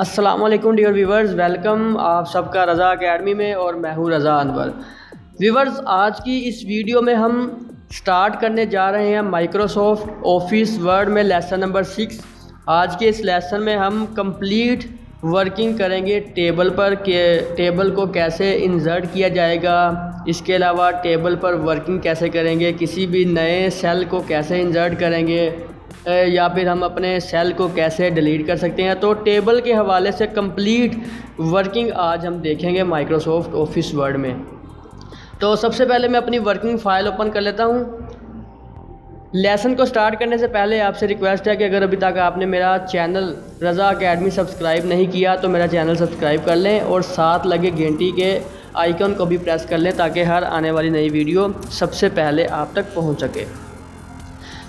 अस्सलाम वालेकुम dear viewers, welcome आप सबका रज़ा एकेडमी में और मैं हूँ रज़ा अनवर। व्यूवर्स, आज की इस वीडियो में हम स्टार्ट करने जा रहे हैं माइक्रोसॉफ्ट ऑफिस वर्ड में लेसन नंबर 6। आज के इस लेसन में हम कंप्लीट वर्किंग करेंगे टेबल पर के टेबल को कैसे इंसर्ट किया जाएगा, इसके अलावा टेबल पर वर्किंग कैसे करेंगे, किसी भी नए सेल को कैसे इंसर्ट करेंगे या फिर हम अपने सेल को कैसे डिलीट कर सकते हैं। तो टेबल के हवाले से कंप्लीट वर्किंग आज हम देखेंगे माइक्रोसॉफ्ट ऑफिस वर्ड में। तो सबसे पहले मैं अपनी वर्किंग फ़ाइल ओपन कर लेता हूँ। लेसन को स्टार्ट करने से पहले आपसे रिक्वेस्ट है कि अगर अभी तक आपने मेरा चैनल रज़ा एकेडमी सब्सक्राइब नहीं किया तो मेरा चैनल सब्सक्राइब कर लें और साथ लगे घंटी के आइकन को भी प्रेस कर लें ताकि हर आने वाली नई वीडियो सबसे पहले आप तक पहुँच सके।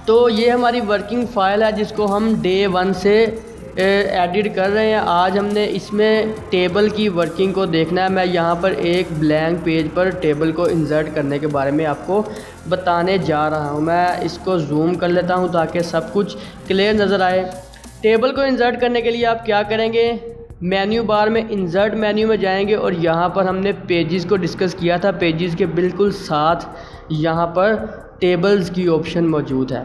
तो ये हमारी वर्किंग फ़ाइल है जिसको हम डे 1 से एडिट कर रहे हैं। आज हमने इसमें टेबल की वर्किंग को देखना है। मैं यहाँ पर एक ब्लैंक पेज पर टेबल को इंसर्ट करने के बारे में आपको बताने जा रहा हूँ। मैं इसको जूम कर लेता हूँ ताकि सब कुछ क्लियर नज़र आए। टेबल को इंसर्ट करने के लिए आप क्या करेंगे, मेन्यू बार में इंसर्ट मेन्यू में जाएंगे और यहाँ पर हमने पेजेस को डिस्कस किया था। पेजेस के बिल्कुल साथ यहाँ पर टेबल्स की ऑप्शन मौजूद है।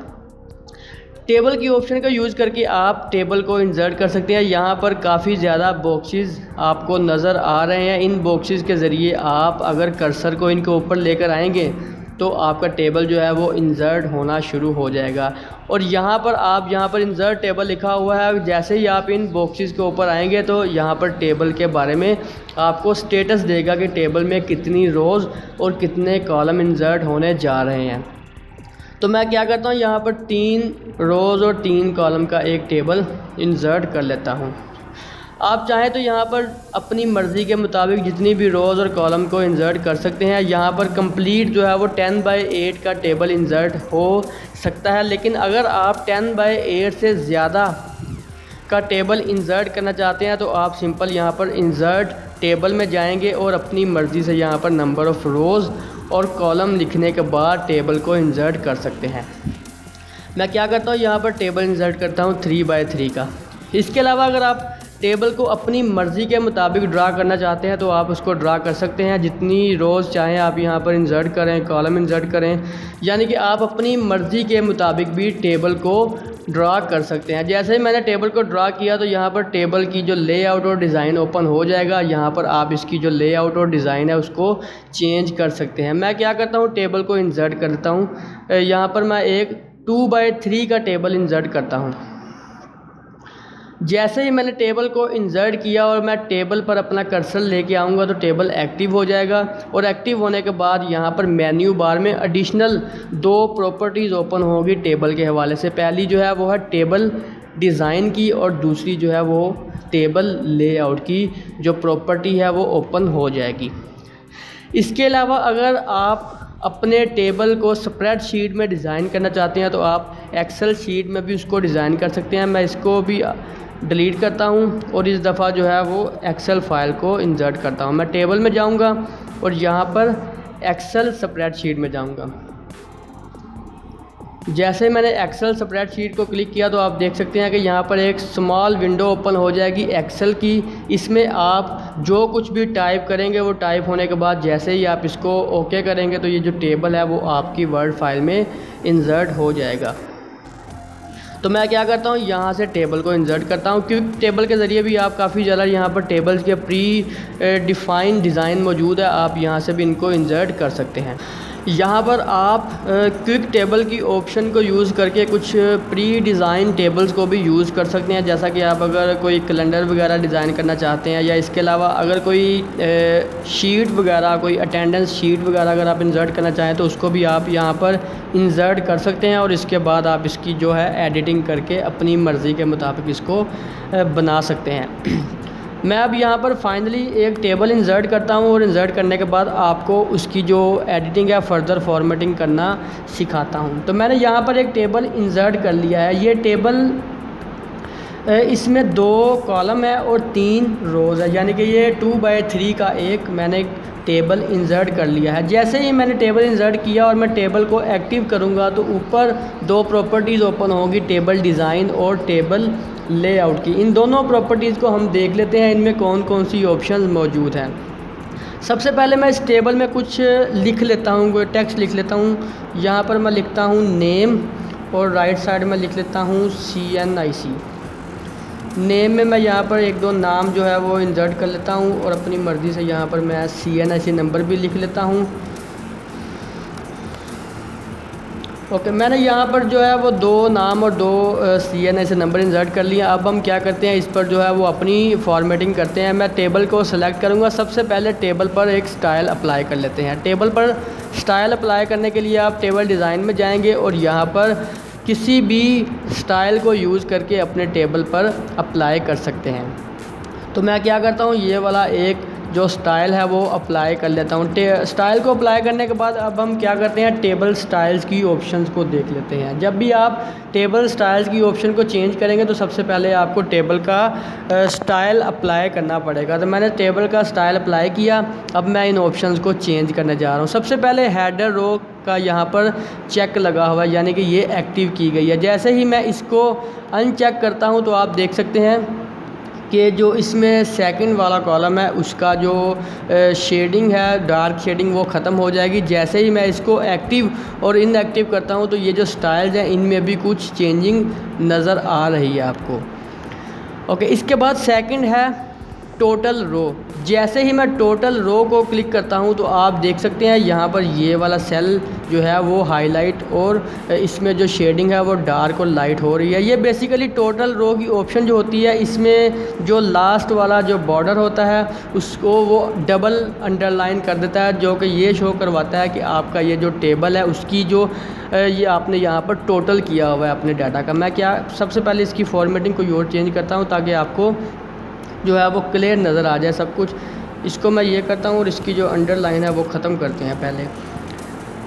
टेबल की ऑप्शन का यूज़ करके आप टेबल को इंसर्ट कर सकते हैं। यहाँ पर काफ़ी ज़्यादा बॉक्सेस आपको नज़र आ रहे हैं। इन बॉक्सेस के ज़रिए आप अगर कर्सर को इनके ऊपर लेकर आएंगे तो आपका टेबल जो है वो इंसर्ट होना शुरू हो जाएगा। और यहाँ पर इंसर्ट टेबल लिखा हुआ है। जैसे ही आप इन बॉक्सेस के ऊपर आएंगे तो यहाँ पर टेबल के बारे में आपको स्टेटस देगा कि टेबल में कितनी रोज़ और कितने कॉलम इंसर्ट होने जा रहे हैं। तो मैं क्या करता हूँ, यहाँ पर 3 रोज़ और 3 कॉलम का एक टेबल इंसर्ट कर लेता हूँ। आप चाहें तो यहाँ पर अपनी मर्ज़ी के मुताबिक जितनी भी रोज़ और कॉलम को इंसर्ट कर सकते हैं। यहाँ पर कंप्लीट जो है वो 10/8 का टेबल इंसर्ट हो सकता है, लेकिन अगर आप 10/8 से ज़्यादा का टेबल इंसर्ट करना चाहते हैं तो आप सिंपल यहाँ पर इंसर्ट टेबल में जाएंगे और अपनी मर्ज़ी से यहाँ पर नंबर ऑफ़ रोज़ और कॉलम लिखने के बाद टेबल को इंसर्ट कर सकते हैं। मैं क्या करता हूँ, यहाँ पर टेबल इंसर्ट करता हूँ 3/3 का। इसके अलावा अगर आप टेबल को अपनी मर्ज़ी के मुताबिक ड्रा करना चाहते हैं तो आप उसको ड्रा कर सकते हैं। जितनी रोज़ चाहें आप यहाँ पर इंसर्ट करें, कॉलम इंसर्ट करें, यानी कि आप अपनी मर्ज़ी के मुताबिक भी टेबल को ड्रा कर सकते हैं। जैसे ही मैंने टेबल को ड्रा किया तो यहाँ पर टेबल की जो लेआउट और डिज़ाइन ओपन हो जाएगा। यहाँ पर आप इसकी जो लेआउट और डिज़ाइन है उसको चेंज कर सकते हैं। मैं क्या करता हूँ, टेबल को इंसर्ट करता हूँ। यहाँ पर मैं एक 2/3 का टेबल इंसर्ट करता हूँ। जैसे ही मैंने टेबल को इंसर्ट किया और मैं टेबल पर अपना कर्सर लेके आऊँगा तो टेबल एक्टिव हो जाएगा। और एक्टिव होने के बाद यहाँ पर मेन्यू बार में एडिशनल 2 प्रॉपर्टीज़ ओपन होगी टेबल के हवाले से। पहली जो है वो है टेबल डिज़ाइन की और दूसरी जो है वो टेबल लेआउट की जो प्रॉपर्टी है वो ओपन हो जाएगी। इसके अलावा अगर आप अपने टेबल को स्प्रेडशीट में डिज़ाइन करना चाहते हैं तो आप एक्सेल शीट में भी उसको डिज़ाइन कर सकते हैं। मैं इसको भी डिलीट करता हूँ और इस दफ़ा जो है वो एक्सेल फ़ाइल को इंसर्ट करता हूँ। मैं टेबल में जाऊँगा और यहाँ पर एक्सेल स्प्रेडशीट में जाऊँगा। जैसे मैंने एक्सेल स्प्रेडशीट को क्लिक किया तो आप देख सकते हैं कि यहाँ पर एक स्मॉल विंडो ओपन हो जाएगी एक्सेल की। इसमें आप जो कुछ भी टाइप करेंगे वो टाइप होने के बाद जैसे ही आप इसको ओके करेंगे तो ये जो टेबल है वो आपकी वर्ड फाइल में इंसर्ट हो जाएगा। तो मैं क्या करता हूँ, यहाँ से टेबल को इंसर्ट करता हूँ। क्विक टेबल के ज़रिए भी आप काफ़ी ज़्यादा यहाँ पर टेबल्स के प्री डिफ़ाइंड डिज़ाइन मौजूद है, आप यहाँ से भी इनको इंसर्ट कर सकते हैं। यहाँ पर आप क्विक टेबल की ऑप्शन को यूज़ करके कुछ प्री डिज़ाइन टेबल्स को भी यूज़ कर सकते हैं। जैसा कि आप अगर कोई कैलेंडर वगैरह डिज़ाइन करना चाहते हैं या इसके अलावा अगर कोई शीट वगैरह, कोई अटेंडेंस शीट वगैरह अगर आप इंसर्ट करना चाहें तो उसको भी आप यहाँ पर इंसर्ट कर सकते हैं और इसके बाद आप इसकी जो है एडिटिंग करके अपनी मर्ज़ी के मुताबिक इसको बना सकते हैं। मैं अब यहाँ पर फाइनली एक टेबल इंसर्ट करता हूँ और इंसर्ट करने के बाद आपको उसकी जो एडिटिंग है फर्दर फॉर्मेटिंग करना सिखाता हूँ। तो मैंने यहाँ पर एक टेबल इंसर्ट कर लिया है। ये टेबल इसमें 2 कॉलम है और 3 रोज़ है, यानी कि ये 2/3 का एक मैंने टेबल इंसर्ट कर लिया है। जैसे ही मैंने टेबल इंसर्ट किया और मैं टेबल को एक्टिव करूँगा तो ऊपर दो प्रॉपर्टीज़ ओपन होंगी, टेबल डिज़ाइन और टेबल लेआउट की। इन दोनों प्रॉपर्टीज़ को हम देख लेते हैं इनमें कौन कौन सी ऑप्शन मौजूद हैं। सबसे पहले मैं इस टेबल में कुछ लिख लेता हूँ, कोई टेक्स्ट लिख लेता हूँ। यहाँ पर मैं लिखता हूँ नेम और राइट साइड में लिख लेता हूँ CNIC। नेम में मैं यहाँ पर एक दो नाम जो है वो इंसर्ट कर लेता हूँ और अपनी मर्ज़ी से यहाँ पर मैं CNIC नंबर भी लिख लेता हूँ। ओके, मैंने यहाँ पर जो है वो दो नाम और दो CNIC नंबर इंसर्ट कर लिया। अब हम क्या करते हैं, इस पर जो है वो अपनी फॉर्मेटिंग करते हैं। मैं टेबल को सेलेक्ट करूँगा। सबसे पहले टेबल पर एक स्टाइल अप्लाई कर लेते हैं। टेबल पर स्टाइल अप्लाई करने के लिए आप टेबल डिज़ाइन में जाएंगे और यहाँ पर किसी भी स्टाइल को यूज़ करके अपने टेबल पर अप्लाई कर सकते हैं। तो मैं क्या करता हूँ, ये वाला एक जो स्टाइल है वो अप्लाई कर लेता हूँ। स्टाइल को अप्लाई करने के बाद अब हम क्या करते हैं, टेबल स्टाइल्स की ऑप्शंस को देख लेते हैं। जब भी आप टेबल स्टाइल्स की ऑप्शन को चेंज करेंगे तो सबसे पहले आपको टेबल का स्टाइल अप्लाई करना पड़ेगा। तो मैंने टेबल का स्टाइल अप्लाई किया। अब मैं इन ऑप्शंस को चेंज करने जा रहा हूँ। सबसे पहले हेडर रो का यहाँ पर चेक लगा हुआ है, यानी कि ये एक्टिव की गई है। जैसे ही मैं इसको अनचेक करता हूँ तो आप देख सकते हैं कि जो इसमें सेकंड वाला कॉलम है उसका जो शेडिंग है, डार्क शेडिंग, वो ख़त्म हो जाएगी। जैसे ही मैं इसको एक्टिव और इनएक्टिव करता हूँ तो ये जो स्टाइल्स हैं इनमें भी कुछ चेंजिंग नज़र आ रही है आपको। ओके, इसके बाद सेकंड है टोटल रो। जैसे ही मैं टोटल रो को क्लिक करता हूं तो आप देख सकते हैं यहाँ पर ये वाला सेल जो है वो हाईलाइट और इसमें जो शेडिंग है वो डार्क और लाइट हो रही है। ये बेसिकली टोटल रो की ऑप्शन जो होती है, इसमें जो लास्ट वाला जो बॉर्डर होता है उसको वो डबल अंडरलाइन कर देता है, जो कि ये शो करवाता है कि आपका ये जो टेबल है उसकी जो ये आपने यहाँ पर टोटल किया हुआ है अपने डाटा का। मैं क्या सबसे पहले इसकी फॉर्मेटिंग को और चेंज करता हूँ ताकि आपको जो है वो क्लियर नज़र आ जाए सब कुछ। इसको मैं ये करता हूँ और इसकी जो अंडरलाइन है वो ख़त्म करते हैं पहले।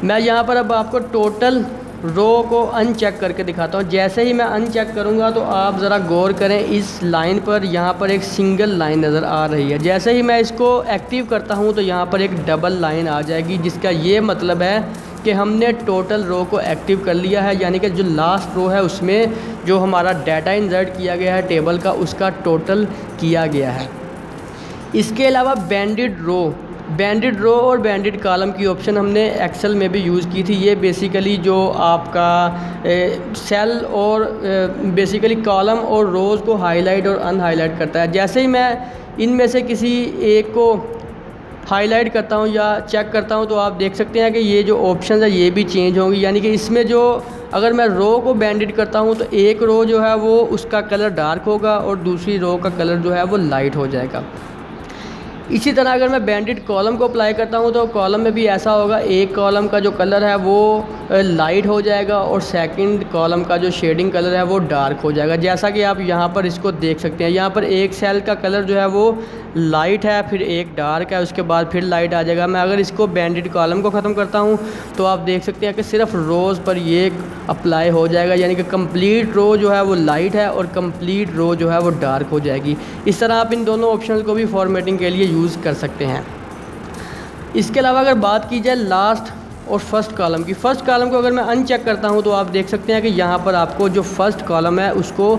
मैं यहाँ पर अब आपको टोटल रो को अनचेक करके दिखाता हूँ। जैसे ही मैं अनचेक करूँगा तो आप ज़रा गौर करें, इस लाइन पर यहाँ पर एक सिंगल लाइन नज़र आ रही है। जैसे ही मैं इसको एक्टिव करता हूँ तो यहाँ पर एक डबल लाइन आ जाएगी, जिसका ये मतलब है कि हमने टोटल रो को एक्टिव कर लिया है, यानी कि जो लास्ट रो है उसमें जो हमारा डाटा इंसर्ट किया गया है टेबल का उसका टोटल किया गया है। इसके अलावा बैंडेड रो और बैंडेड कॉलम की ऑप्शन हमने एक्सेल में भी यूज़ की थी। ये बेसिकली जो आपका सेल और बेसिकली कॉलम और रोज़ को हाईलाइट और अनहाईलाइट करता है। जैसे ही मैं इनमें से किसी एक को हाईलाइट करता हूँ या चेक करता हूँ तो आप देख सकते हैं कि ये जो ऑप्शन है ये भी चेंज होंगी, यानी कि इसमें जो अगर मैं रो को बैंडेड करता हूँ तो एक रो जो है वो उसका कलर डार्क होगा और दूसरी रो का कलर जो है वो लाइट हो जाएगा। इसी तरह अगर मैं बैंडेड कॉलम को अप्लाई करता हूँ तो कॉलम में भी ऐसा होगा, एक कॉलम का जो कलर है वो लाइट हो जाएगा और सेकंड कॉलम का जो शेडिंग कलर है वो डार्क हो जाएगा। जैसा कि आप यहाँ पर इसको देख सकते हैं, यहाँ पर एक सेल का कलर जो है वो लाइट है, फिर एक डार्क है, उसके बाद फिर लाइट आ जाएगा। मैं अगर इसको बैंडेड कॉलम को ख़त्म करता हूँ तो आप देख सकते हैं कि सिर्फ रोज़ पर ये अप्लाई हो जाएगा, यानी कि कंप्लीट रो जो है वो लाइट है और कंप्लीट रो जो है वो डार्क हो जाएगी। इस तरह आप इन दोनों ऑप्शन को भी फॉर्मेटिंग के लिए यूज़ कर सकते हैं। इसके अलावा अगर बात की जाए लास्ट और फर्स्ट कॉलम की, फ़र्स्ट कॉलम को अगर मैं अनचेक करता हूं तो आप देख सकते हैं कि यहाँ पर आपको जो फर्स्ट कॉलम है उसको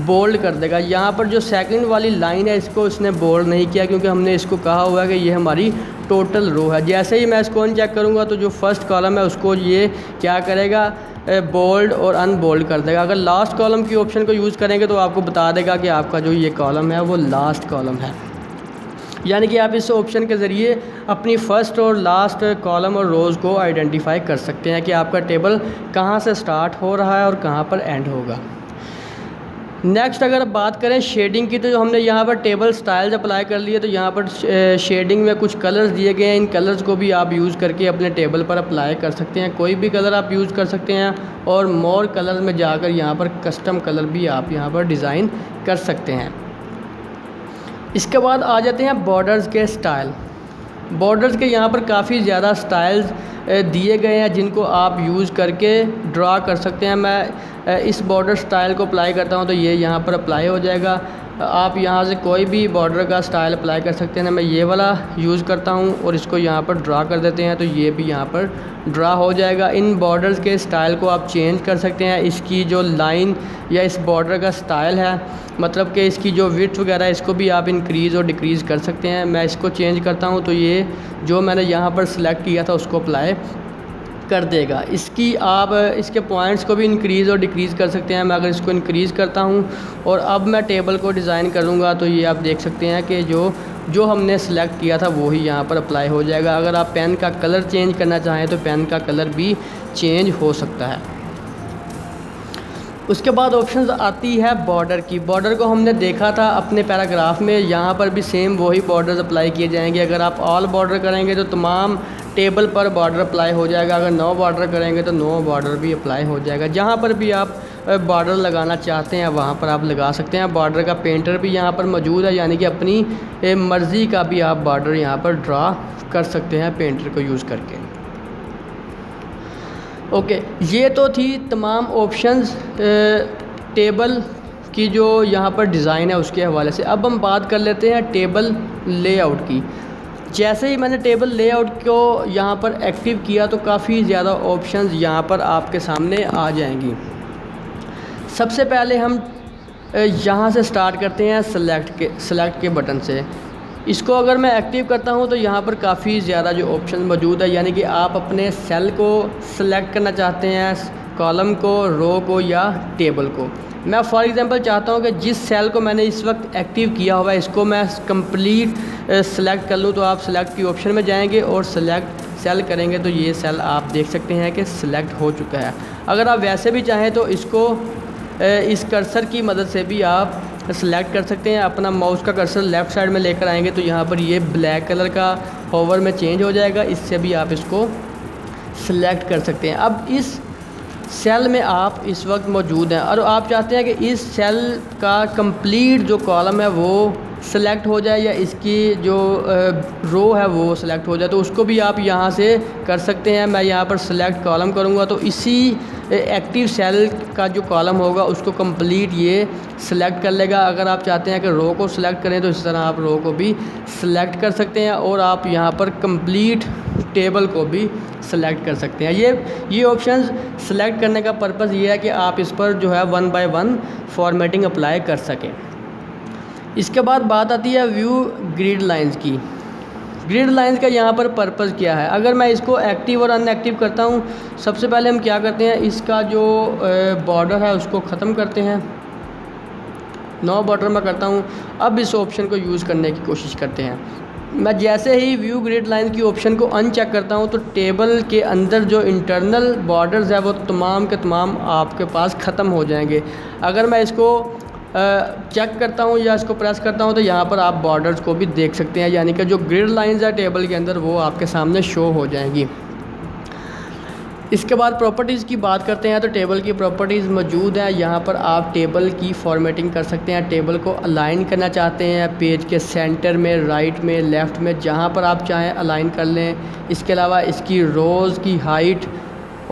बोल्ड कर देगा। यहाँ पर जो सेकंड वाली लाइन है इसको इसने बोल्ड नहीं किया क्योंकि हमने इसको कहा हुआ है कि ये हमारी टोटल रो है। जैसे ही मैं इसको अनचेक करूँगा तो जो फर्स्ट कॉलम है उसको ये क्या करेगा, बोल्ड और अनबोल्ड कर देगा। अगर लास्ट कॉलम की ऑप्शन को यूज़ करेंगे तो आपको बता देगा कि आपका जो ये कॉलम है वो लास्ट कॉलम है, यानी कि आप इस ऑप्शन के ज़रिए अपनी फ़र्स्ट और लास्ट कॉलम और रोज़ को आइडेंटिफाई कर सकते हैं कि आपका टेबल कहाँ से स्टार्ट हो रहा है और कहाँ पर एंड होगा। नेक्स्ट अगर बात करें शेडिंग की, तो हमने यहाँ पर टेबल स्टाइल्स अप्लाई कर लिए, तो यहाँ पर शेडिंग में कुछ कलर्स दिए गए हैं। इन कलर्स को भी आप यूज़ करके अपने टेबल पर अप्लाई कर सकते हैं। कोई भी कलर आप यूज़ कर सकते हैं और मोर कलर में जाकर यहाँ पर कस्टम कलर भी आप यहाँ पर डिज़ाइन कर सकते हैं। इसके बाद आ जाते हैं बॉर्डर्स के स्टाइल। बॉर्डर्स के यहाँ पर काफ़ी ज़्यादा स्टाइल्स दिए गए हैं जिनको आप यूज़ करके ड्रा कर सकते हैं। मैं इस बॉर्डर स्टाइल को अप्लाई करता हूँ तो ये यहाँ पर अप्लाई हो जाएगा। आप यहाँ से कोई भी बॉर्डर का स्टाइल अप्लाई कर सकते हैं। मैं ये वाला यूज़ करता हूँ और इसको यहाँ पर ड्रा कर देते हैं तो ये भी यहाँ पर ड्रा हो जाएगा। इन बॉर्डर्स के स्टाइल को आप चेंज कर सकते हैं। इसकी जो लाइन या इस बॉर्डर का स्टाइल है, मतलब कि इसकी जो विड्थ वगैरह है, इसको भी आप इंक्रीज़ और डिक्रीज़ कर सकते हैं। मैं इसको चेंज करता हूँ तो ये जो मैंने यहाँ पर सिलेक्ट किया था उसको अप्लाई कर देगा। इसकी आप इसके पॉइंट्स को भी इंक्रीज़ और डिक्रीज़ कर सकते हैं। मैं अगर इसको इंक्रीज़ करता हूँ और अब मैं टेबल को डिज़ाइन करूँगा तो ये आप देख सकते हैं कि जो हमने सेलेक्ट किया था वो ही यहाँ पर अप्लाई हो जाएगा। अगर आप पेन का कलर चेंज करना चाहें तो पेन का कलर भी चेंज हो सकता है। उसके बाद ऑप्शंस आती है बॉर्डर की। बॉर्डर को हमने देखा था अपने पैराग्राफ में, यहाँ पर भी सेम वही बॉर्डर्स अप्लाई किए जाएंगे। अगर आप ऑल बॉर्डर करेंगे तो तमाम टेबल पर बॉर्डर अप्लाई हो जाएगा। अगर नो बॉर्डर करेंगे तो नो बॉर्डर भी अप्लाई हो जाएगा। जहाँ पर भी आप बॉर्डर लगाना चाहते हैं वहाँ पर आप लगा सकते हैं। बॉर्डर का पेंटर भी यहाँ पर मौजूद है, यानी कि अपनी मर्ज़ी का भी आप बॉर्डर यहाँ पर ड्रा कर सकते हैं पेंटर को यूज़ करके। ओके, ये तो थी तमाम ऑप्शंस टेबल की जो यहाँ पर डिज़ाइन है उसके हवाले से। अब हम बात कर लेते हैं टेबल लेआउट की। जैसे ही मैंने टेबल लेआउट को यहाँ पर एक्टिव किया तो काफ़ी ज़्यादा ऑप्शंस यहाँ पर आपके सामने आ जाएंगी। सबसे पहले हम यहाँ से स्टार्ट करते हैं सेलेक्ट के बटन से। इसको अगर मैं एक्टिव करता हूँ तो यहाँ पर काफ़ी ज़्यादा जो ऑप्शन मौजूद है, यानी कि आप अपने सेल को सिलेक्ट करना चाहते हैं, कॉलम को, रो को या टेबल को। मैं फॉर एग्ज़ाम्पल चाहता हूँ कि जिस सेल को मैंने इस वक्त एक्टिव किया हुआ है इसको मैं कंप्लीट सेलेक्ट कर लूँ, तो आप सेलेक्ट की ऑप्शन में जाएंगे और सेलेक्ट सेल करेंगे तो ये सेल आप देख सकते हैं कि सिलेक्ट हो चुका है। अगर आप वैसे भी चाहें तो इसको इस कर्सर की मदद से भी आप सेलेक्ट कर सकते हैं। अपना माउस का कर्सर लेफ़्ट साइड में लेकर आएंगे तो यहाँ पर ये ब्लैक कलर का होवर में चेंज हो जाएगा, इससे भी आप इसको सिलेक्ट कर सकते हैं। अब इस सेल में आप इस वक्त मौजूद हैं और आप चाहते हैं कि इस सेल का कंप्लीट जो कॉलम है वो सेलेक्ट हो जाए या इसकी जो रो है वो सेलेक्ट हो जाए, तो उसको भी आप यहाँ से कर सकते हैं। मैं यहाँ पर सेलेक्ट कॉलम करूँगा तो इसी एक्टिव सेल का जो कॉलम होगा उसको कंप्लीट ये सिलेक्ट कर लेगा। अगर आप चाहते हैं कि रो को सिलेक्ट करें तो इस तरह आप रो को भी सिलेक्ट कर सकते हैं और आप यहाँ पर कंप्लीट टेबल को भी सिलेक्ट कर सकते हैं। ये ऑप्शंस सिलेक्ट करने का पर्पज़ ये है कि आप इस पर जो है 1 बाय 1 फॉर्मेटिंग अप्लाई कर सकें। इसके बाद बात आती है व्यू ग्रिड लाइंस की। ग्रिड लाइंस का यहाँ पर पर्पज़ क्या है? अगर मैं इसको एक्टिव और अनएक्टिव करता हूँ, सबसे पहले हम क्या करते हैं, इसका जो बॉर्डर है उसको ख़त्म करते हैं। नो बॉर्डर में करता हूँ। अब इस ऑप्शन को यूज़ करने की कोशिश करते हैं। मैं जैसे ही व्यू ग्रिड लाइन की ऑप्शन को अनचेक करता हूँ तो टेबल के अंदर जो इंटरनल बॉर्डर्स है वो तमाम के तमाम आपके पास ख़त्म हो जाएंगे। अगर मैं इसको चेक करता हूँ या इसको प्रेस करता हूँ तो यहाँ पर आप बॉर्डर्स को भी देख सकते हैं, यानी कि जो ग्रिड लाइंस है टेबल के अंदर वो आपके सामने शो हो जाएंगी। इसके बाद प्रॉपर्टीज़ की बात करते हैं तो टेबल की प्रॉपर्टीज़ मौजूद हैं। यहाँ पर आप टेबल की फॉर्मेटिंग कर सकते हैं। टेबल को अलाइन करना चाहते हैं पेज के सेंटर में, राइट में, लेफ़्ट में, जहाँ पर आप चाहें अलाइन कर लें। इसके अलावा इसकी रोज़ की हाइट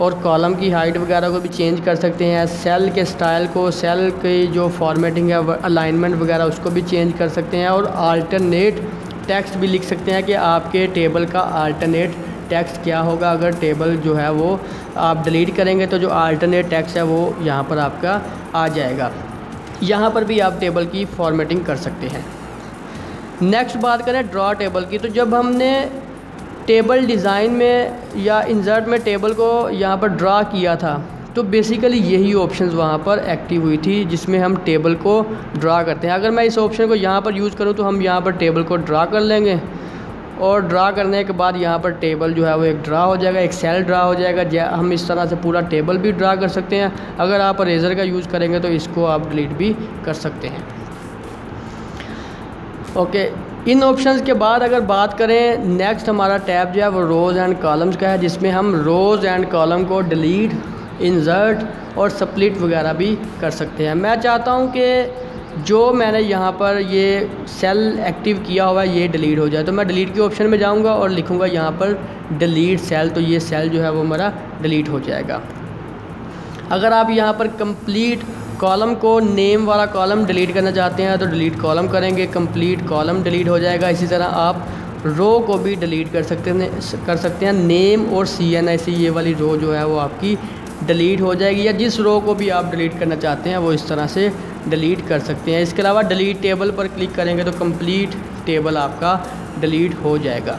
और कॉलम की हाइट वगैरह को भी चेंज कर सकते हैं। सेल के स्टाइल को, सेल की जो फॉर्मेटिंग है, अलाइनमेंट वगैरह उसको भी चेंज कर सकते हैं और आल्टरनेट टेक्स्ट भी लिख सकते हैं कि आपके टेबल का आल्टरनेट टेक्स्ट क्या होगा। अगर टेबल जो है वो आप डिलीट करेंगे तो जो अल्टरनेट टेक्स्ट है वो यहाँ पर आपका आ जाएगा। यहाँ पर भी आप टेबल की फॉर्मेटिंग कर सकते हैं। नेक्स्ट बात करें ड्रॉ टेबल की, तो जब हमने टेबल डिज़ाइन में या इंसर्ट में टेबल को यहाँ पर ड्रा किया था तो बेसिकली यही ऑप्शंस वहाँ पर एक्टिव हुई थी जिसमें हम टेबल को ड्रा करते हैं। अगर मैं इस ऑप्शन को यहाँ पर यूज़ करूँ तो हम यहाँ पर टेबल को ड्रा कर लेंगे और ड्रा करने के बाद यहाँ पर टेबल जो है वो एक ड्रा हो जाएगा, एक सेल ड्रा हो जाएगा। हम इस तरह से पूरा टेबल भी ड्रा कर सकते हैं। अगर आप इरेज़र का यूज़ करेंगे तो इसको आप डिलीट भी कर सकते हैं। ओके, इन ऑप्शंस के बाद अगर बात करें नेक्स्ट हमारा टैब जो है वो रोज़ एंड कॉलम्स का है, जिसमें हम रोज़ एंड कॉलम को डिलीट, इंसर्ट और स्प्लिट वगैरह भी कर सकते हैं। मैं चाहता हूँ कि जो मैंने यहाँ पर ये सेल एक्टिव किया हुआ है ये डिलीट हो जाए, तो मैं डिलीट के ऑप्शन में जाऊँगा और लिखूँगा यहाँ पर डिलीट सेल, तो ये सेल जो है वो हमारा डिलीट हो जाएगा। अगर आप यहाँ पर कंप्लीट कॉलम को नेम वाला कॉलम डिलीट करना चाहते हैं तो डिलीट कॉलम करेंगे, कंप्लीट कॉलम डिलीट हो जाएगा। इसी तरह आप रो को भी डिलीट कर सकते हैं। नेम और CNIC ये वाली रो जो है वो आपकी डिलीट हो जाएगी, या जिस रो को भी आप डिलीट करना चाहते हैं वो इस तरह से डिलीट कर सकते हैं। इसके अलावा डिलीट टेबल पर क्लिक करेंगे तो कंप्लीट टेबल आपका डिलीट हो जाएगा।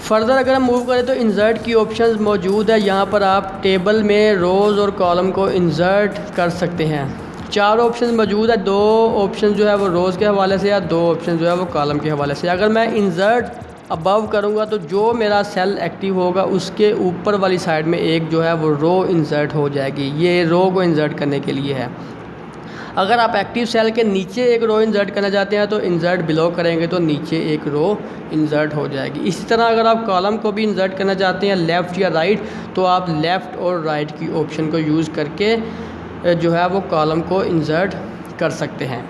फर्दर अगर हम मूव करें तो इंसर्ट की ऑप्शंस मौजूद है। यहाँ पर आप टेबल में रोज़ और कॉलम को इंसर्ट कर सकते हैं। 4 ऑप्शन मौजूद है, 2 ऑप्शन जो है वो रोज़ के हवाले से या 2 ऑप्शन जो है वो कॉलम के हवाले से। अगर मैं इंसर्ट अबव करूँगा तो जो मेरा सेल एक्टिव होगा उसके ऊपर वाली साइड में एक जो है वो रो इंसर्ट हो जाएगी। ये रो को इंसर्ट करने के लिए है। अगर आप एक्टिव सेल के नीचे एक रो इंसर्ट करना चाहते हैं तो इंसर्ट बिलो करेंगे तो नीचे एक रो इंसर्ट हो जाएगी। इसी तरह अगर आप कॉलम को भी इंसर्ट करना चाहते हैं लेफ़्ट या राइट तो आप लेफ़्ट और राइट की ऑप्शन को यूज़ करके जो है वो कॉलम को इंसर्ट कर सकते हैं।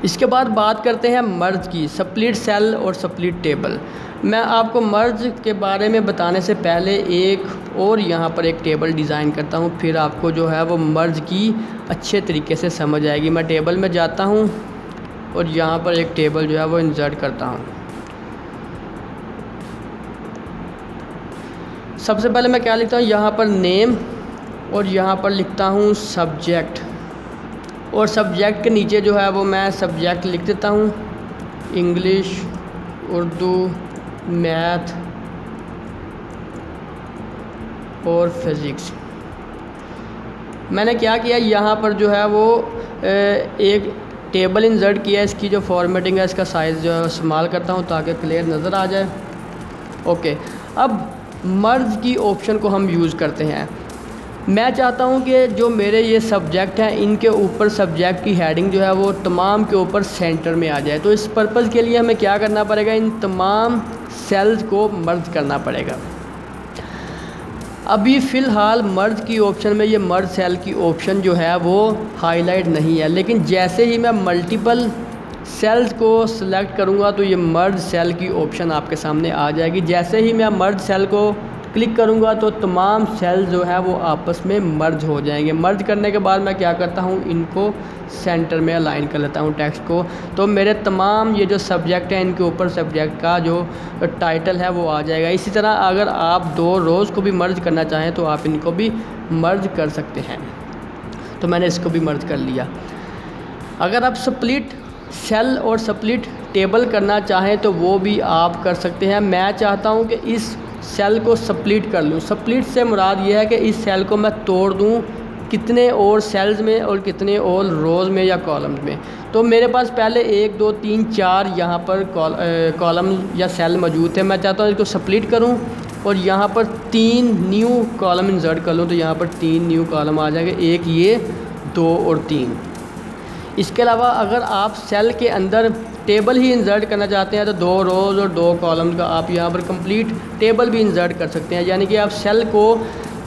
इसके बाद बात करते हैं मर्ज की, स्प्लिट सेल और स्प्लिट टेबल। मैं आपको मर्ज के बारे में बताने से पहले एक और यहाँ पर एक टेबल डिज़ाइन करता हूँ, फिर आपको जो है वो मर्ज की अच्छे तरीके से समझ आएगी। मैं टेबल में जाता हूँ और यहाँ पर एक टेबल जो है वो इंसर्ट करता हूँ। सबसे पहले मैं क्या लिखता हूँ, यहाँ पर नेम और यहाँ पर लिखता हूँ सब्जेक्ट, और सब्जेक्ट के नीचे जो है वो मैं सब्जेक्ट लिख देता हूँ इंग्लिश, उर्दू, मैथ और फिज़िक्स। मैंने क्या किया, यहाँ पर जो है वो एक टेबल इंसर्ट किया। इसकी जो फॉर्मेटिंग है इसका साइज़ जो है इस्तेमाल करता हूँ ताकि क्लियर नज़र आ जाए। ओके, अब मर्ज की ऑप्शन को हम यूज़ करते हैं। मैं चाहता हूं कि जो मेरे ये सब्जेक्ट हैं इनके ऊपर सब्जेक्ट की हेडिंग जो है वो तमाम के ऊपर सेंटर में आ जाए। तो इस पर्पज़ के लिए हमें क्या करना पड़ेगा, इन तमाम सेल्स को मर्ज करना पड़ेगा। अभी फ़िलहाल मर्ज की ऑप्शन में ये मर्ज सेल की ऑप्शन जो है वो हाईलाइट नहीं है, लेकिन जैसे ही मैं मल्टीपल सेल्स को सिलेक्ट करूँगा तो ये मर्ज सेल की ऑप्शन आपके सामने आ जाएगी। जैसे ही मैं मर्ज सेल को क्लिक करूँगा तो तमाम सेल जो है वो आपस में मर्ज हो जाएंगे। मर्ज करने के बाद मैं क्या करता हूँ, इनको सेंटर में अलाइन कर लेता हूँ टेक्स्ट को। तो मेरे तमाम ये जो सब्जेक्ट हैं इनके ऊपर सब्जेक्ट का जो टाइटल है वो आ जाएगा। इसी तरह अगर आप 2 रोज़ को भी मर्ज करना चाहें तो आप इनको भी मर्ज कर सकते हैं। तो मैंने इसको भी मर्ज कर लिया। अगर आप स्प्लिट सेल और स्प्लिट टेबल करना चाहें तो वो भी आप कर सकते हैं। मैं चाहता हूँ कि इस सेल को स्प्लिट कर लूँ। स्प्लिट से मुराद ये है कि इस सेल को मैं तोड़ दूँ कितने और सेल्स में और कितने और रोज़ में या कॉलम्स में। तो मेरे पास पहले 1 2 3 4 यहाँ पर कॉलम या सेल मौजूद थे। मैं चाहता हूँ इसको स्प्लिट करूँ और यहाँ पर 3 न्यू कॉलम इंसर्ट कर लूँ। तो यहाँ पर 3 न्यू कॉलम आ जाएंगे, 1 ये, 2 और 3। इसके अलावा अगर आप सेल के अंदर टेबल ही इंसर्ट करना चाहते हैं तो 2 रोज़ और 2 कॉलम का आप यहाँ पर कंप्लीट टेबल भी इंसर्ट कर सकते हैं। यानी कि आप सेल को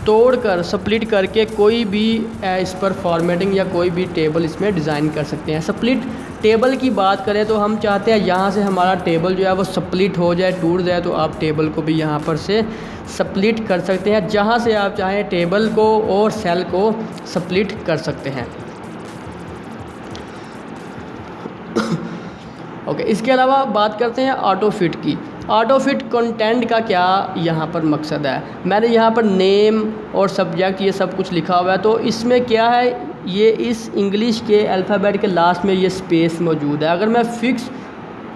तोड़कर स्प्लिट करके कोई भी इस पर फॉर्मेटिंग या कोई भी टेबल इसमें डिज़ाइन कर सकते हैं। स्प्लिट टेबल की बात करें तो हम चाहते हैं यहाँ से हमारा टेबल जो है वो स्प्लिट हो जाए, टूट जाए, तो आप टेबल को भी यहाँ पर से स्प्लिट कर सकते हैं। जहाँ से आप चाहें टेबल को और सेल को स्प्लिट कर सकते हैं। ओके, इसके अलावा बात करते हैं ऑटो फिट की। ऑटो फिट कंटेंट का क्या यहाँ पर मकसद है। मैंने यहाँ पर नेम और सब्जेक्ट ये सब कुछ लिखा हुआ है। तो इसमें क्या है, ये इस इंग्लिश के अल्फ़ाबेट के लास्ट में ये स्पेस मौजूद है। अगर मैं फिक्स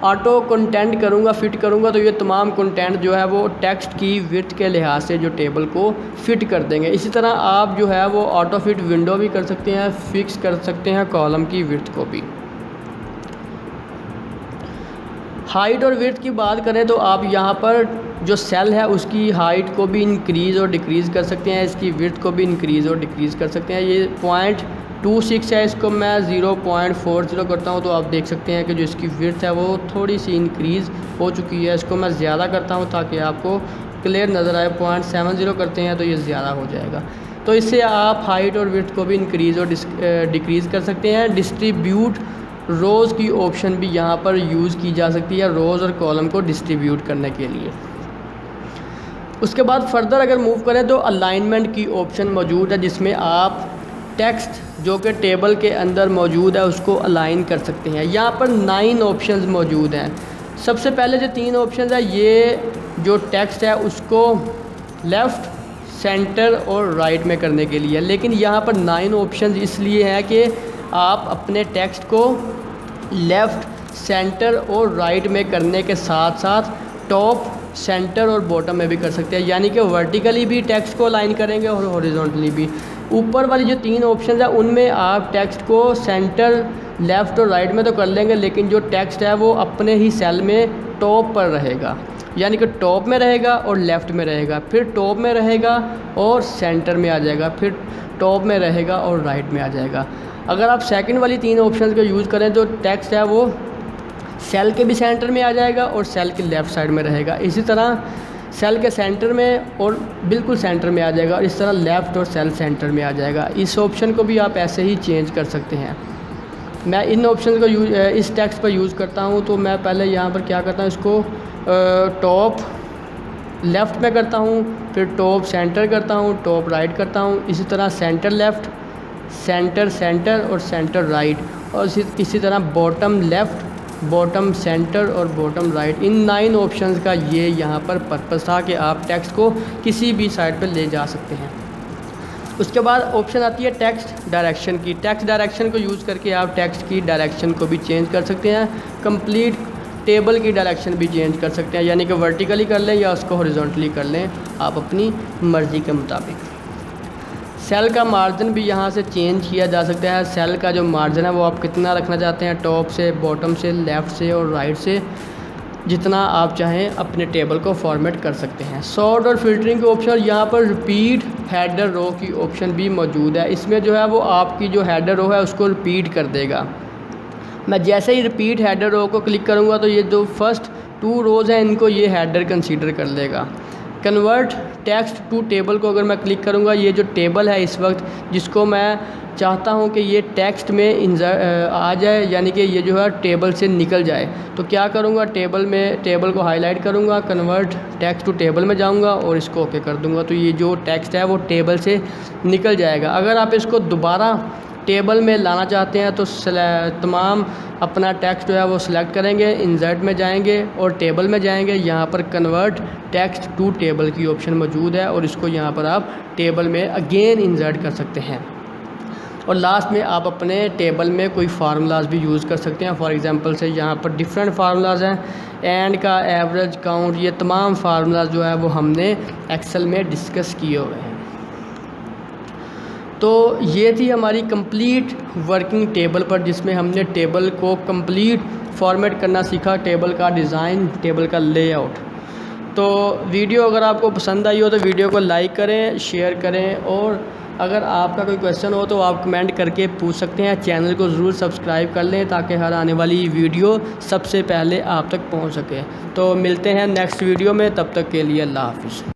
ऑटो कंटेंट करूँगा, फिट करूँगा, तो ये तमाम कंटेंट जो है वो टेक्स्ट की विड्थ के लिहाज से जो टेबल को फिट कर देंगे। इसी तरह आप जो है वो ऑटो फिट विंडो भी कर सकते हैं, फिक्स कर सकते हैं कॉलम की विड्थ को भी। हाइट और विड्थ की बात करें तो आप यहाँ पर जो सेल है उसकी हाइट को भी इंक्रीज़ और डिक्रीज़ कर सकते हैं, इसकी विड्थ को भी इंक्रीज़ और डिक्रीज़ कर सकते हैं। ये 0.26 है, इसको मैं 0.40 करता हूँ तो आप देख सकते हैं कि जो इसकी विड्थ है वो थोड़ी सी इंक्रीज़ हो चुकी है। इसको मैं ज़्यादा करता हूँ ताकि आपको क्लियर नज़र आए। 0.70 करते हैं तो ये ज़्यादा हो जाएगा। तो इससे आप हाइट और विड्थ को भी इंक्रीज़ और डिक्रीज़ कर सकते हैं। डिस्ट्रीब्यूट रोज़ की ऑप्शन भी यहाँ पर यूज़ की जा सकती है रोज़ और कॉलम को डिस्ट्रीब्यूट करने के लिए। उसके बाद फर्दर अगर मूव करें तो अलाइनमेंट की ऑप्शन मौजूद है, जिसमें आप टेक्स्ट जो कि टेबल के अंदर मौजूद है उसको अलाइन कर सकते हैं। यहाँ पर 9 ऑप्शंस मौजूद हैं। सबसे पहले जो 3 ऑप्शंस है, ये जो टेक्स्ट है उसको लेफ़्ट, सेंटर और राइट में करने के लिए, लेकिन यहाँ पर 9 ऑप्शंस इसलिए हैं कि आप अपने टेक्स्ट को लेफ़्ट, सेंटर और राइट में करने के साथ साथ टॉप, सेंटर और बॉटम में भी कर सकते हैं, यानी कि वर्टिकली भी टेक्स्ट को अलाइन करेंगे और हॉरिजॉन्टली भी। ऊपर वाली जो 3 ऑप्शन है उनमें आप टेक्स्ट को सेंटर, लेफ़्ट और राइट में तो कर लेंगे, लेकिन जो टेक्स्ट है वो अपने ही सेल में टॉप पर रहेगा, यानी कि टॉप में रहेगा और लेफ़्ट में रहेगा, फिर टॉप में रहेगा और सेंटर में आ जाएगा, फिर टॉप में रहेगा और राइट में आ जाएगा। अगर आप सेकंड वाली 3 ऑप्शन को यूज़ करें तो टेक्स्ट है वो सेल के भी सेंटर में आ जाएगा और सेल के लेफ़्ट साइड में रहेगा, इसी तरह सेल के सेंटर में और बिल्कुल सेंटर में आ जाएगा, और इस तरह लेफ़्ट और सेल सेंटर में आ जाएगा। इस ऑप्शन को भी आप ऐसे ही चेंज कर सकते हैं। मैं इन ऑप्शन को इस टेक्स्ट पर यूज़ करता हूँ, तो मैं पहले यहाँ पर क्या करता हूँ, इसको टॉप लेफ़्ट में करता हूँ, फिर टॉप सेंटर करता हूँ, टॉप राइट करता हूँ, इसी तरह सेंटर लेफ़्ट, सेंटर सेंटर और सेंटर राइट, और इसी तरह बॉटम लेफ़्ट, बॉटम सेंटर और बॉटम राइट। इन 9 ऑप्शंस का ये यहाँ पर पर्पस था कि आप टेक्स्ट को किसी भी साइड पर ले जा सकते हैं। उसके बाद ऑप्शन आती है टेक्स्ट डायरेक्शन की। टेक्स्ट डायरेक्शन को यूज़ करके आप टेक्स्ट की डायरेक्शन को भी चेंज कर सकते हैं, कंप्लीट टेबल की डायरेक्शन भी चेंज कर सकते हैं, यानी कि वर्टिकली कर लें या उसको हॉरिजॉन्टली कर लें, आप अपनी मर्ज़ी के मुताबिक। सेल का मार्जिन भी यहाँ से चेंज किया जा सकता है। सेल का जो मार्जिन है वो आप कितना रखना चाहते हैं, टॉप से, बॉटम से, लेफ़्ट से और राइट से, जितना आप चाहें अपने टेबल को फॉर्मेट कर सकते हैं। सॉर्ट और फिल्टरिंग के ऑप्शन, यहाँ पर रिपीट हेडर रो की ऑप्शन भी मौजूद है। इसमें जो है वो आपकी जो हेडर रो है उसको रिपीट कर देगा। मैं जैसे ही रिपीट हेडर रो को क्लिक करूँगा तो ये जो फर्स्ट 2 रोज़ हैं इनको ये हेडर कंसीडर कर लेगा। कन्वर्ट टेक्स्ट टू टेबल को अगर मैं क्लिक करूँगा, ये जो टेबल है इस वक्त जिसको मैं चाहता हूँ कि ये टेक्स्ट में आ जाए, यानी कि ये जो है टेबल से निकल जाए, तो क्या करूँगा, टेबल को हाईलाइट करूँगा, कन्वर्ट टेक्स्ट टू टेबल में जाऊँगा और इसको ओके कर दूँगा, तो ये जो टेक्स्ट है वो टेबल से निकल जाएगा। अगर आप इसको दोबारा टेबल में लाना चाहते हैं तो तमाम अपना टेक्स्ट जो है वो सिलेक्ट करेंगे, इंसर्ट में जाएंगे और टेबल में जाएंगे। यहाँ पर कन्वर्ट टेक्स्ट टू टेबल की ऑप्शन मौजूद है और इसको यहाँ पर आप टेबल में अगेन इंसर्ट कर सकते हैं। और लास्ट में आप अपने टेबल में कोई फार्मूलाज भी यूज़ कर सकते हैं। फॉर एग्जांपल से यहाँ पर डिफरेंट फार्मूलाज हैं, एंड का, एवरेज, काउंट, ये तमाम फार्मूलाज जो है वो हमने एक्सेल में डिस्कस किए हुए हैं। तो ये थी हमारी कंप्लीट वर्किंग टेबल पर, जिसमें हमने टेबल को कंप्लीट फॉर्मेट करना सीखा, टेबल का डिज़ाइन, टेबल का लेआउट। तो वीडियो अगर आपको पसंद आई हो तो वीडियो को लाइक करें, शेयर करें, और अगर आपका कोई क्वेश्चन हो तो आप कमेंट करके पूछ सकते हैं। चैनल को ज़रूर सब्सक्राइब कर लें ताकि हर आने वाली वीडियो सबसे पहले आप तक पहुंच सके। तो मिलते हैं नेक्स्ट वीडियो में, तब तक के लिए अल्लाह हाफ़िज़।